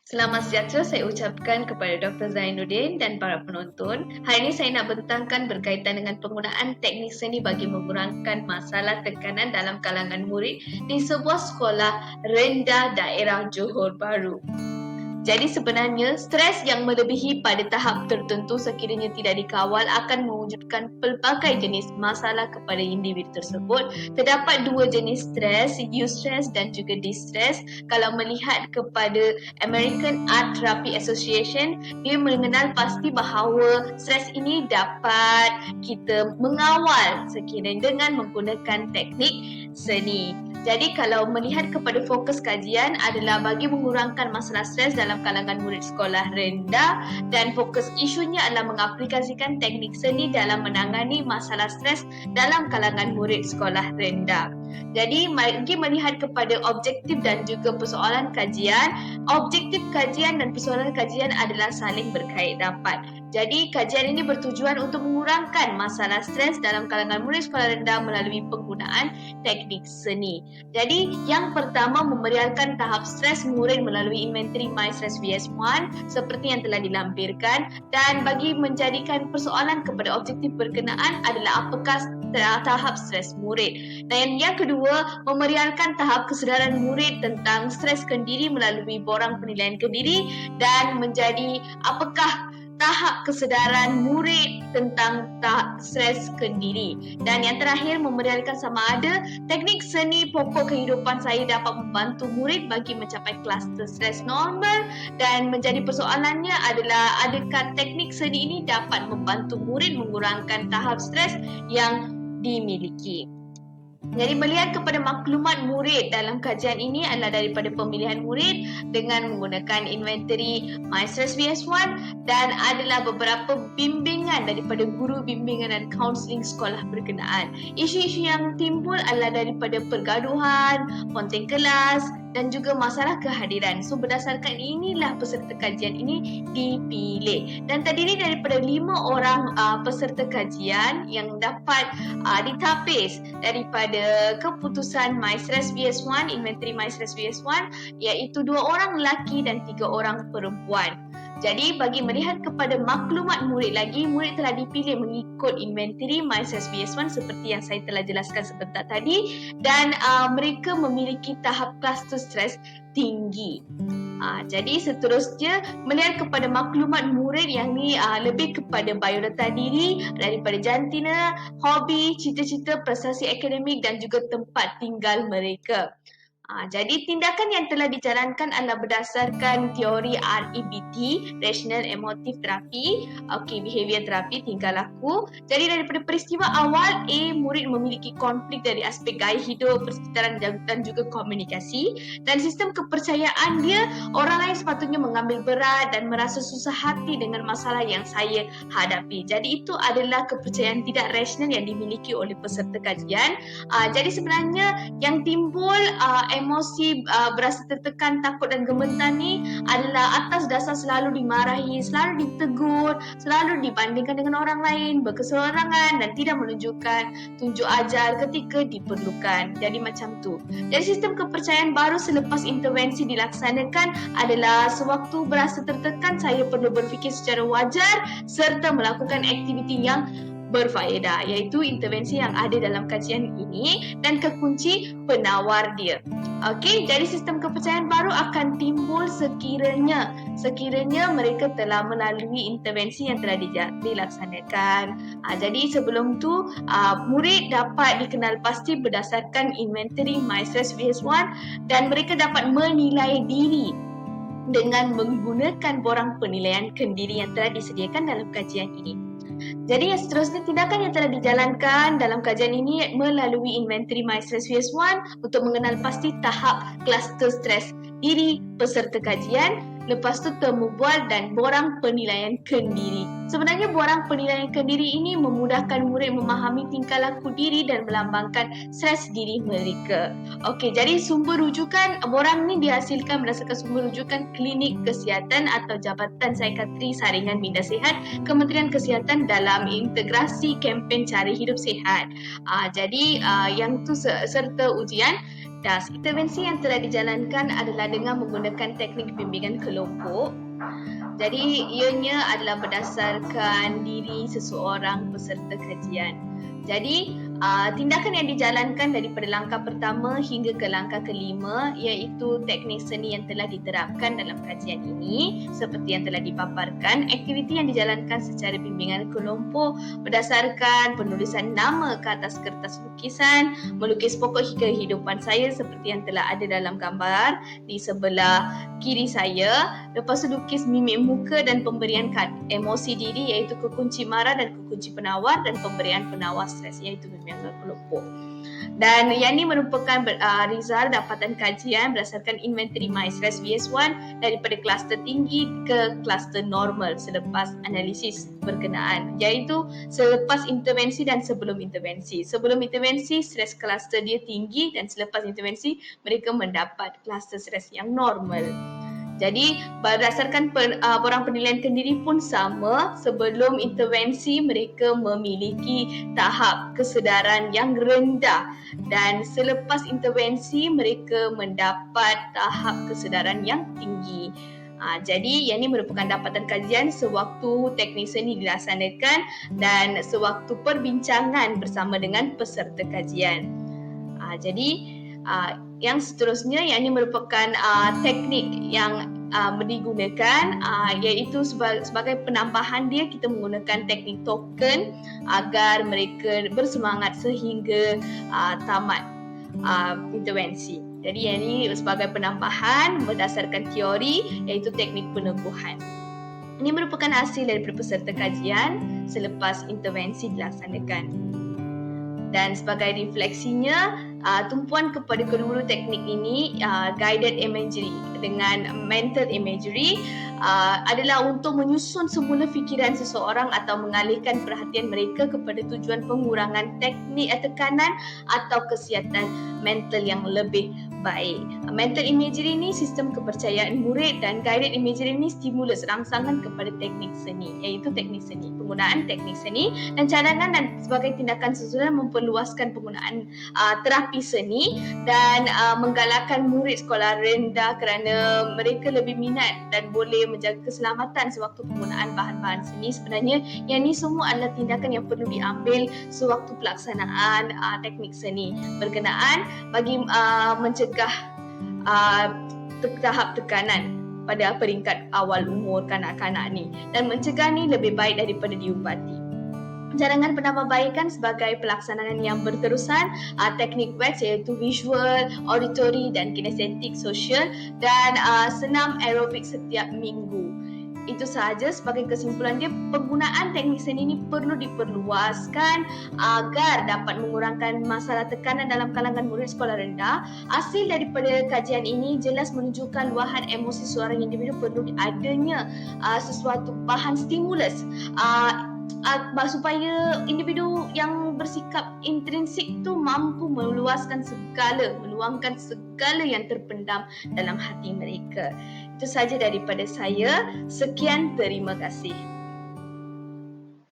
Selamat sejahtera saya ucapkan kepada Dr. Zainuddin dan para penonton. Hari ini saya nak bentangkan berkaitan dengan penggunaan teknik seni bagi mengurangkan masalah tekanan dalam kalangan murid di sebuah sekolah rendah daerah Johor Bahru. Jadi sebenarnya stres yang melebihi pada tahap tertentu sekiranya tidak dikawal akan mewujudkan pelbagai jenis masalah kepada individu tersebut. Terdapat dua jenis stres, eustress dan juga distress. Kalau melihat kepada American Art Therapy Association, dia mengenal pasti bahawa stres ini dapat kita mengawal sekiranya dengan menggunakan teknik seni. Jadi kalau melihat kepada fokus kajian adalah bagi mengurangkan masalah stres dalam kalangan murid sekolah rendah, dan fokus isunya adalah mengaplikasikan teknik seni dalam menangani masalah stres dalam kalangan murid sekolah rendah. Jadi bagi melihat kepada objektif dan juga persoalan kajian, objektif kajian dan persoalan kajian adalah saling berkait rapat. Jadi kajian ini bertujuan untuk mengurangkan masalah stres dalam kalangan murid sekolah rendah melalui penggunaan teknik seni. Jadi yang pertama, memerialkan tahap stres murid melalui inventari MyStress VS1 seperti yang telah dilampirkan, dan bagi menjadikan persoalan kepada objektif berkenaan adalah apakah tahap stres murid. Dan yang kedua, memerialkan tahap kesedaran murid tentang stres kendiri melalui borang penilaian kendiri, dan menjadi apakah tahap kesedaran murid tentang tahap stres kendiri. Dan yang terakhir, memerialkan sama ada teknik seni pokok kehidupan saya dapat membantu murid bagi mencapai kluster stres normal, dan menjadi persoalannya adalah adakah teknik seni ini dapat membantu murid mengurangkan tahap stres yang dimiliki. Jadi melihat kepada maklumat murid dalam kajian ini adalah daripada pemilihan murid dengan menggunakan inventari MyStress VS1, dan adalah beberapa bimbingan daripada guru bimbingan dan kaunseling sekolah berkenaan. Isu-isu yang timbul adalah daripada pergaduhan, konten kelas dan juga masalah kehadiran. So berdasarkan inilah peserta kajian ini dipilih, dan terdiri daripada 5 orang peserta kajian yang dapat ditapis daripada keputusan MyStress VS1, inventari MyStress VS1, iaitu 2 orang lelaki dan 3 orang perempuan. Jadi bagi melihat kepada maklumat murid lagi, murid telah dipilih mengikut inventari MyStress VS1 seperti yang saya telah jelaskan sebentar tadi, dan mereka memiliki tahap kluster stres tinggi. Jadi seterusnya, melihat kepada maklumat murid yang ni lebih kepada biodata diri, daripada jantina, hobi, cita-cita, prestasi akademik dan juga tempat tinggal mereka. Jadi tindakan yang telah dijalankan adalah berdasarkan teori REBT, Rational Emotive Therapy, Behavior Therapy, tingkah laku. Jadi daripada peristiwa awal, murid memiliki konflik dari aspek gaya hidup, persekitaran dan juga komunikasi, dan sistem kepercayaan dia, orang lain sepatutnya mengambil berat dan merasa susah hati dengan masalah yang saya hadapi. Jadi itu adalah kepercayaan tidak rasional yang dimiliki oleh peserta kajian. Jadi sebenarnya yang timbul emosi berasa tertekan, takut dan gemetar ni adalah atas dasar selalu dimarahi, selalu ditegur, selalu dibandingkan dengan orang lain, berkeseorangan dan tidak menunjukkan tunjuk ajar ketika diperlukan. Jadi macam tu. Jadi sistem kepercayaan baru selepas intervensi dilaksanakan adalah sewaktu berasa tertekan, saya perlu berfikir secara wajar serta melakukan aktiviti yang berfaedah, iaitu intervensi yang ada dalam kajian ini dan kekunci penawar dia. Jadi sistem kepercayaan baru akan timbul sekiranya mereka telah melalui intervensi yang telah dilaksanakan. Jadi sebelum tu murid dapat dikenal pasti berdasarkan inventari MyStress VS1, dan mereka dapat menilai diri dengan menggunakan borang penilaian kendiri yang telah disediakan dalam kajian ini. Jadi yang seterusnya, tindakan yang telah dijalankan dalam kajian ini melalui inventari MyStress VS1 untuk mengenal pasti tahap kluster stres diri peserta kajian, lepas tu temu bual dan borang penilaian kendiri. Sebenarnya borang penilaian kendiri ini memudahkan murid memahami tingkah laku diri dan melambangkan stres diri mereka. Jadi sumber rujukan borang ni dihasilkan berdasarkan sumber rujukan Klinik Kesihatan atau Jabatan Psikiatri Saringan Minda Sihat Kementerian Kesihatan dalam integrasi kempen cara hidup sihat. Jadi yang tu serta ujian. Das, intervensi yang telah dijalankan adalah dengan menggunakan teknik bimbingan kelompok. Jadi, ianya adalah berdasarkan diri seseorang peserta kajian. Jadi, tindakan yang dijalankan daripada langkah pertama hingga ke langkah kelima iaitu teknik seni yang telah diterapkan dalam kajian ini seperti yang telah dipaparkan. Aktiviti yang dijalankan secara bimbingan kelompok berdasarkan penulisan nama ke atas kertas lukisan, melukis pokok kehidupan saya seperti yang telah ada dalam gambar di sebelah kiri saya. Lepas tu lukis mimik muka dan pemberian kad emosi diri iaitu kekunci marah dan kekunci penawar dan pemberian penawar stres iaitu bimbingan kelompok. Dan yang ini merupakan result dapatan kajian berdasarkan inventory My Stress VS1 daripada kluster tinggi ke kluster normal selepas analisis berkenaan, iaitu selepas intervensi dan sebelum intervensi. Sebelum intervensi, stres kluster dia tinggi dan selepas intervensi, mereka mendapat kluster stres yang normal. Jadi berdasarkan borang penilaian diri pun sama, sebelum intervensi mereka memiliki tahap kesedaran yang rendah dan selepas intervensi mereka mendapat tahap kesedaran yang tinggi. Jadi yang ini merupakan dapatan kajian sewaktu teknik seni dilaksanakan dan sewaktu perbincangan bersama dengan peserta kajian. Jadi yang seterusnya, yang ini merupakan teknik yang digunakan iaitu sebagai penambahan dia, kita menggunakan teknik token agar mereka bersemangat sehingga tamat intervensi. Jadi yang ini sebagai penambahan berdasarkan teori iaitu teknik peneguhan. Ini merupakan hasil daripada peserta kajian selepas intervensi dilaksanakan. Dan sebagai refleksinya, tumpuan kepada kedua-dua teknik ini, guided imagery dengan mental imagery, adalah untuk menyusun semula fikiran seseorang atau mengalihkan perhatian mereka kepada tujuan pengurangan teknik tekanan atau kesihatan mental yang lebih baik. Mental imagery ni sistem kepercayaan murid dan guided imagery ni stimulus rangsangan kepada teknik seni, iaitu teknik seni, penggunaan teknik seni dan cadangan dan sebagai tindakan susulan memperluaskan penggunaan terapi seni dan menggalakkan murid sekolah rendah kerana mereka lebih minat dan boleh menjaga keselamatan sewaktu penggunaan bahan-bahan seni. Sebenarnya yang ni semua adalah tindakan yang perlu diambil sewaktu pelaksanaan teknik seni berkenaan bagi mencegah tahap tekanan pada peringkat awal umur kanak-kanak ni, dan mencegah ni lebih baik daripada diubati. Cadangan penambahbaikan sebagai pelaksanaan yang berterusan, teknik WAX iaitu visual, auditory dan kinestetik sosial dan senam aerobik setiap minggu. Itu sahaja sebagai kesimpulan dia, penggunaan teknik seni ini perlu diperluaskan agar dapat mengurangkan masalah tekanan dalam kalangan murid sekolah rendah. Hasil daripada kajian ini jelas menunjukkan luahan emosi seorang individu perlu adanya sesuatu bahan stimulus supaya individu yang bersikap intrinsik tu mampu meluangkan segala yang terpendam dalam hati mereka. Itu sahaja daripada saya. Sekian, terima kasih.